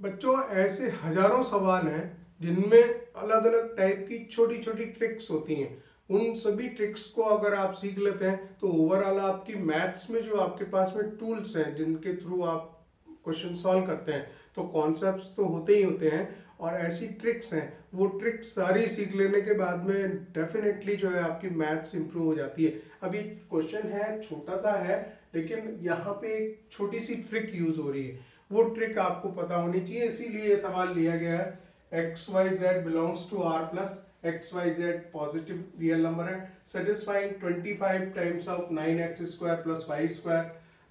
बच्चों ऐसे हजारों सवाल हैं जिनमें अलग अलग टाइप की छोटी छोटी ट्रिक्स होती हैं। उन सभी ट्रिक्स को अगर आप सीख लेते हैं तो ओवरऑल आपकी मैथ्स में जो आपके पास में टूल्स हैं जिनके थ्रू आप क्वेश्चन सॉल्व करते हैं, तो कॉन्सेप्ट्स तो होते ही होते हैं और ऐसी ट्रिक्स हैं, वो ट्रिक्स सारी सीख लेने के बाद में डेफिनेटली जो है आपकी मैथ्स इंप्रूव हो जाती है। अभी क्वेश्चन है छोटा सा है, लेकिन यहाँ पे एक छोटी सी ट्रिक यूज हो रही है, वो ट्रिक आपको पता होनी चाहिए, इसीलिए ये सवाल लिया गया है। X Y Z belongs to R plus X Y Z positive real number है, satisfying 25 times of 9x square plus Y square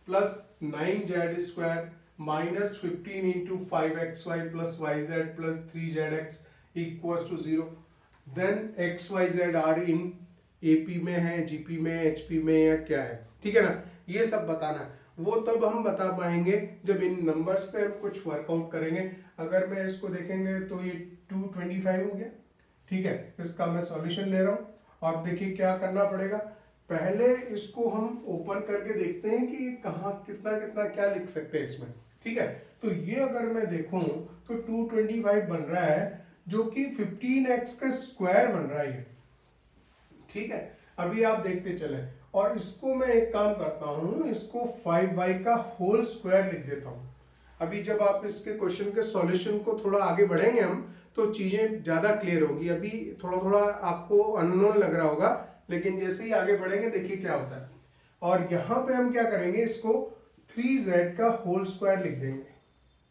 plus 9z square minus 15 into 5xy plus Y Z plus 3zx equals to 0। Then X Y Z are in AP में है, GP में, HP में या क्या है, ठीक है ना, ये सब बताना है। वो तब हम बता पाएंगे जब इन नंबर्स पे हम कुछ वर्कआउट करेंगे। अगर मैं इसको देखेंगे तो ये 225 हो गया, ठीक है, इसका मैं सॉल्यूशन ले रहा हूं और देखिए क्या करना पड़ेगा। पहले इसको हम ओपन करके देखते हैं कि कहाँ कितना कितना क्या लिख सकते हैं इसमें, ठीक है। तो ये अगर मैं देखूं तो 225 बन रहा है जो कि 15x का स्क्वायर बन रहा है, ठीक है। अभी आप देखते चले और इसको मैं एक काम करता हूं, इसको 5y का होल स्क्वायर लिख देता हूं। अभी जब आप इसके क्वेश्चन के सॉल्यूशन को थोड़ा आगे बढ़ेंगे हम, तो चीजें ज्यादा क्लियर होंगी। अभी थोड़ा थोड़ा आपको अननोन लग रहा होगा, लेकिन जैसे ही आगे बढ़ेंगे देखिए क्या होता है। और यहां पे हम क्या करेंगे, इसको 3z का होल स्क्वायर लिख देंगे।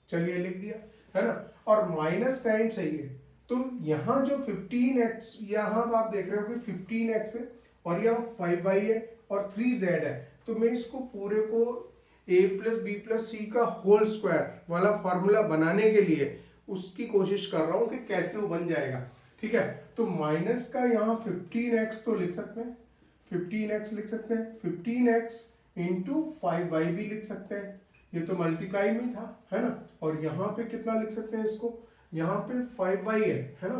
चलिए लिख दिया है ना, और माइनस टाइम सही है, तो यहाँ जो 15x, यहाँ आप देख रहे हो कि 15x है और यहाँ 5y है और 3z है, तो मैं इसको पूरे को a plus B plus C का होल स्क्वायर वाला फॉर्मूला बनाने के लिए उसकी कोशिश कर रहा हूं कि कैसे वो बन जाएगा, ठीक है। तो माइनस का यहाँ 15x तो लिख सकते हैं, 15x लिख सकते हैं, 15x इंटू 5y भी लिख सकते हैं, ये तो मल्टीप्लाई में था, है ना। और यहाँ पे कितना लिख सकते हैं इसको, यहाँ पे 5y है ना।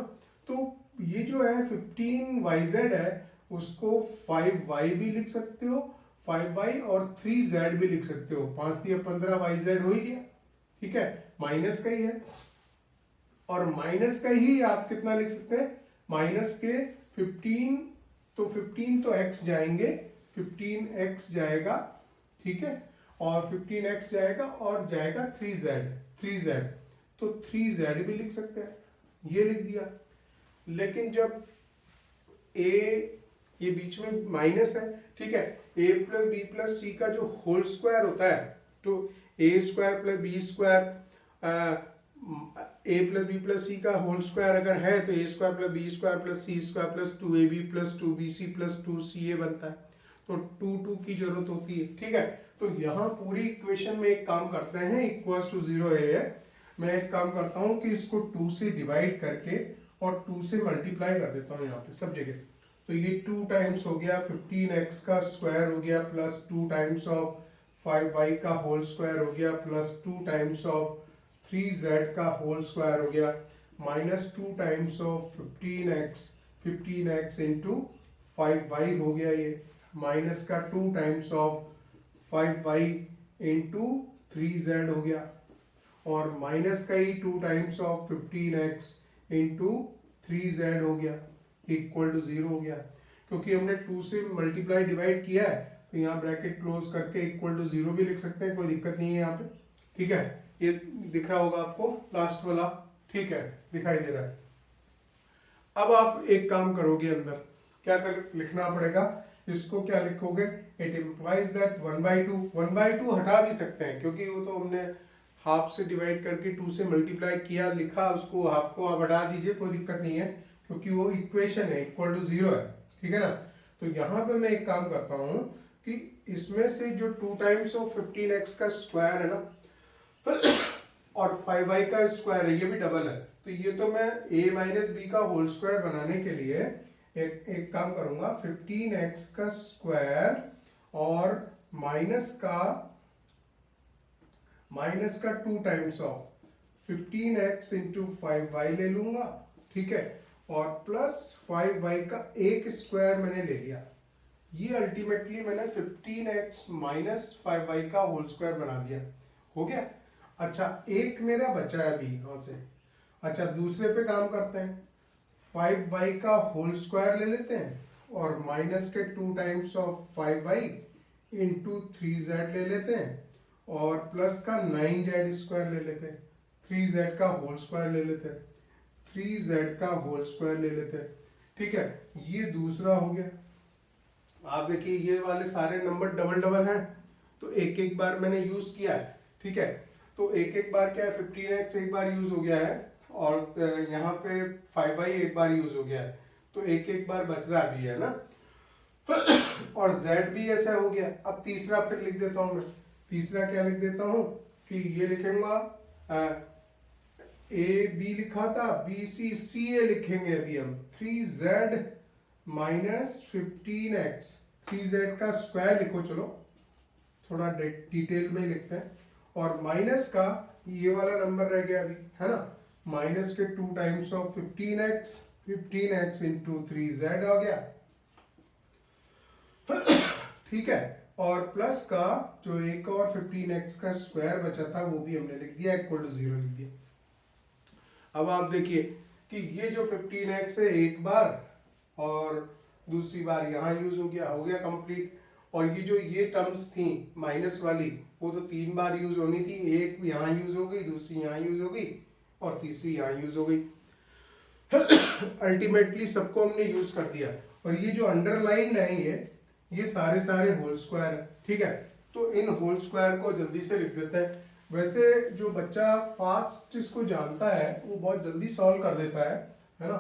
तो ये जो है 15yz है, उसको 5y भी लिख सकते हो, 5y और 3z भी लिख सकते हो, 5 दिया 15yz हो ही गया, ठीक है, माइनस का ही है। और माइनस का ही आप कितना लिख सकते हैं, माइनस के 15, तो 15 तो x जाएंगे, 15x जाएगा, ठीक है, और 15x जाएगा और जाएगा 3z, तो 3z भी लिख सकते हैं, ये लिख दिया। लेकिन जब a, ये बीच में माइनस है, ठीक है, a plus B plus C का जो होल स्क्वायर होता है, तो a square plus B square, a plus B plus C का होल स्क्वायर अगर है तो a square plus B square plus C square plus 2ab plus 2bc plus 2ca बनता है, तो 2 की जरूरत होती है, ठीक है। तो यहाँ पूरी इक्वेशन में एक काम करते हैं, इक्वल्स टू 0 है, मैं एक काम करता हूँ कि इसको 2 से डिवाइड करके और 2 से मल्टीप्लाई कर देता हूँ यहाँ पे सब जगह। तो ये 2 टाइम्स हो गया 15x का स्क्वायर हो गया प्लस 2 टाइम्स ऑफ 5y का होल स्क्वायर हो गया प्लस 2 टाइम्स ऑफ 3z का होल स्क्वायर हो गया minus 2 times of 15x into 5y हो गया, ये माइनस का 2 times of 5y into 3z हो गया, और माइनस का ही 2 times of 15x into 3z हो गया, इक्वल टू 0 हो गया। क्योंकि हमने 2 से मल्टीप्लाई डिवाइड किया है तो यहाँ ब्रैकेट क्लोज करके इक्वल टू 0 भी लिख सकते हैं, कोई दिक्कत नहीं है यहाँ पे, ठीक है। ये दिख रहा होगा आपको लास्ट वाला, ठीक है, दिखाई दे रहा है। अब आप एक काम करोगे, अंदर क्या लिखना पड़ेगा, इसको क्या लिखोगे, इट इम्प्लाइज दैट 1/2 हटा भी सकते हैं क्योंकि वो तो हमने हाफ से डिवाइड करके 2 से मल्टीप्लाई किया, लिखा, उसको हाफ को आप हटा दीजिए, कोई दिक्कत नहीं है क्योंकि वो इक्वेशन है, इक्वल टू 0 है, ठीक है ना। तो यहाँ पे मैं एक काम करता हूँ कि इसमें से जो 2 टाइम्स ऑफ 15x का स्क्वायर है ना और 5y का स्क्वायर है, ये भी डबल है, तो ये तो मैं a माइनस बी का होल स्क्वायर बनाने के लिए एक काम करूंगा, 15x का स्क्वायर और माइनस का 2 times of 15x into 5y ले लूंगा, ठीक है, और प्लस 5y का एक स्क्वायर मैंने ले लिया, ये अल्टीमेटली मैंने 15x माइनस 5y का होल स्क्वायर बना दिया, हो गया। अच्छा एक मेरा बचा है अभी यहाँ से। अच्छा दूसरे पे काम करते हैं, 5y का होल स्क्वायर ले लेते हैं और माइनस के 2 times of 5y into 3z ले लेते हैं और प्लस का 9z स्क्वायर ले लेते हैं, 3z का होल स्क्वायर ले लेते हैं, 3z का होल स्क्वायर ले लेते हैं। ठीक है, ये दूसरा हो गया। आप देखिए ये वाले सारे नंबर डबल डबल हैं तो एक एक बार मैंने यूज किया है। ठीक है, तो एक एक बार क्या है, 15x एक बार यूज हो गया है और यहाँ पे 5y एक बार यूज हो गया है, तो एक एक बार बच रहा भी है ना। और z भी ऐसा हो गया। अब तीसरा फिर लिख देता हूं मैं। तीसरा क्या लिख देता हूं कि ये लिखेंगे ए बी लिखा था, बी सी सी ए लिखेंगे अभी हम। 3z माइनस 15x, 3z का स्क्वायर लिखो, चलो थोड़ा डिटेल में लिखते हैं। और माइनस का ये वाला नंबर रह गया अभी, है ना, माइनस के 2 times of 15x, 15x into 3z आ गया। ठीक है, और प्लस का जो एक और 15x का स्क्वायर बचा था वो भी हमने लिख दिया, इक्वल टू 0 लिख दिया। अब आप देखिए कि ये जो 15x है एक बार और दूसरी बार यहाँ यूज हो गया कंप्लीट। और ये जो ये टर्म्स थी माइनस वाली वो तो 3 बार यूज होनी थी, एक यहाँ यूज हो गई, दूसरी यहाँ यूज हो गई और तीसरी यहाँ यूज हो गई। अल्टीमेटली सबको हमने यूज कर दिया। और ये जो अंडरलाइन है ये सारे होल स्क्वायर है। ठीक है, तो इन होल स्क्वायर को जल्दी से लिख देते हैं। वैसे जो बच्चा फास्ट इसको जानता है वो बहुत जल्दी सॉल्व कर देता है ना।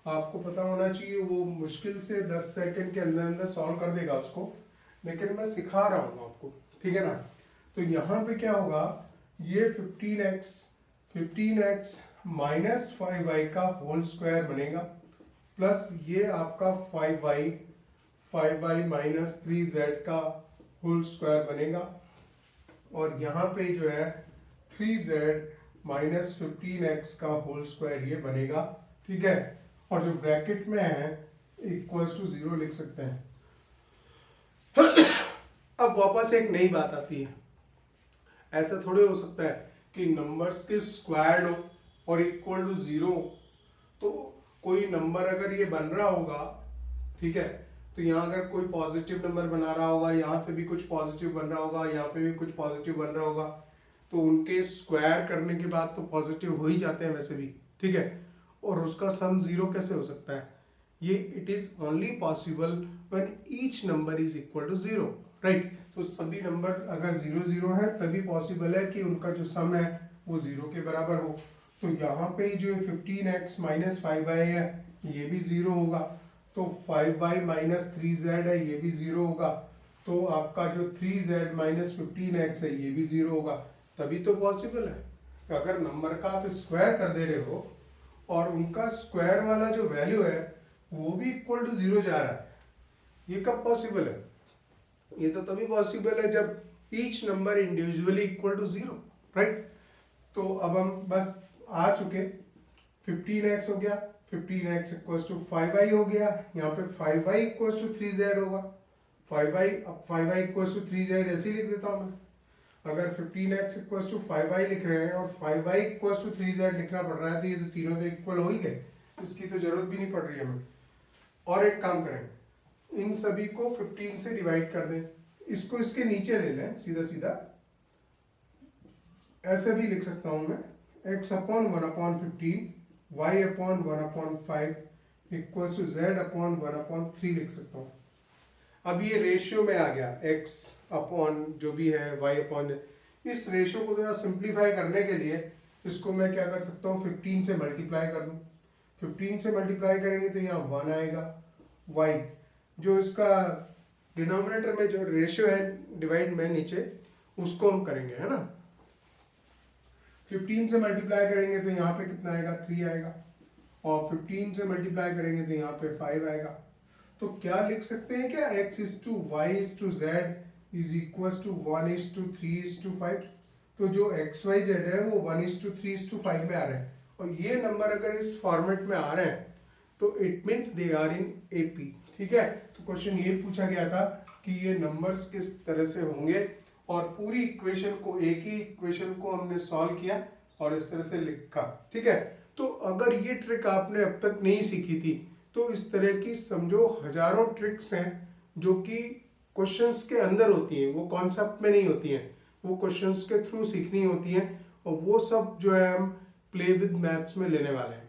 आपको पता होना चाहिए वो मुश्किल से 10 सेकंड के अंदर अंदर सॉल्व कर देगा उसको, लेकिन मैं सिखा रहा हूँ आपको। ठीक है ना, तो यहाँ पे क्या होगा, ये 15x माइनस 5y का होल स्क्वायर बनेगा प्लस ये आपका 5y माइनस 3z का होल स्क्वायर बनेगा और यहाँ पे जो है 3z माइनस 15x का होल स्क्वायर ये बनेगा। ठीक है, और जो ब्रैकेट में है इक्वल्स टू 0 लिख सकते हैं। अब वापस एक नई बात आती है, ऐसा थोड़े हो सकता है कि नंबर्स के स्क्वायर हो और इक्वल टू 0। तो कोई नंबर अगर ये बन रहा होगा, ठीक है, तो यहाँ अगर कोई पॉजिटिव नंबर बना रहा होगा, यहाँ से भी कुछ पॉजिटिव बन रहा होगा, यहाँ पे भी कुछ पॉजिटिव बन रहा होगा, तो उनके स्क्वायर करने के बाद तो पॉजिटिव हो ही जाते हैं वैसे भी। ठीक है, और उसका सम 0 कैसे हो सकता है? ये it is only possible when each number is equal to 0, right. तो सभी नंबर अगर 0 0 है तभी पॉसिबल है कि उनका जो सम है वो 0 के बराबर हो। तो यहाँ पे जो 15x माइनस 5y है ये भी 0 होगा, तो 5y माइनस 3z है ये भी 0 होगा, तो आपका जो 3z माइनस 15x है ये भी 0 होगा। तभी तो पॉसिबल है। अगर नंबर का आप स्क्वायर कर दे रहे हो और उनका स्क्वायर वाला जो वैल्यू है वो भी इक्वल टू 0 जा रहा है, ये कब पॉसिबल है? ये तो तभी पॉसिबल है जब each number individually equal to 0, right. तो अब हम बस आ चुके, 15x हो गया, 15x इक्वल्स टू 5y हो गया, यहाँ पे 5y इक्वल्स टू 3z होगा, 5y इक्वल्स टू 3z ऐसे ही लिख देता हूँ मैं। अगर 15x इक्वल्स टू 5y लिख रहे हैं और 5y इक्वल्स टू 3z लिखना पड़ रहा है तो ये तो तीनों तो इक्वल हो ही गए, इसकी तो जरूरत भी नहीं पड़ रही है हमें। और एक काम करें, इन सभी को 15 से डिवाइड कर दें, इसको इसके नीचे ले लें सीधा सीधा, ऐसे भी लिख सकता हूं मैं, x upon 1/15 y upon 1/5 equals to z upon 1/3 लिख सकता हूं। अब ये रेशियो में आ गया, x अपॉन जो भी है y अपॉन, इस रेशियो को थोड़ा सिंप्लीफाई करने के लिए इसको मैं क्या कर सकता हूँ, 15 से मल्टीप्लाई कर दूं। 15 से मल्टीप्लाई करेंगे तो यहाँ 1 आएगा, y जो इसका डिनोमिनेटर में जो रेशियो है डिवाइड में नीचे उसको हम करेंगे, है ना। 15 से मल्टीप्लाई करेंगे तो यहाँ पे कितना आएगा, 3 आएगा, और 15 से मल्टीप्लाई करेंगे तो यहाँ पे 5 आएगा। तो क्या लिख सकते हैं क्या, x is to y is to z is equal to 1:3:5। तो जो x y z है वो 1:3:5 में आ रहे हैं, और ये नंबर अगर इस फॉर्मेट में आ रहे हैं तो it means they are in AP। ठीक है, तो क्वेश्चन ये पूछा गया था कि ये नंबर्स किस तरह से होंगे और पूरी इक्वेशन को, एक ही इक्वेशन को हमने सॉल्व किया और इस तरह से लिखा। ठीक है, तो अगर ये ट्रिक आपने अब तक नहीं सीखी थी तो इस तरह की समझो हजारों ट्रिक्स हैं जो कि क्वेश्चंस के अंदर होती हैं, वो कॉन्सेप्ट में नहीं होती हैं, वो क्वेश्चंस के थ्रू सीखनी होती हैं और वो सब जो है हम प्ले विद मैथ्स में लेने वाले हैं।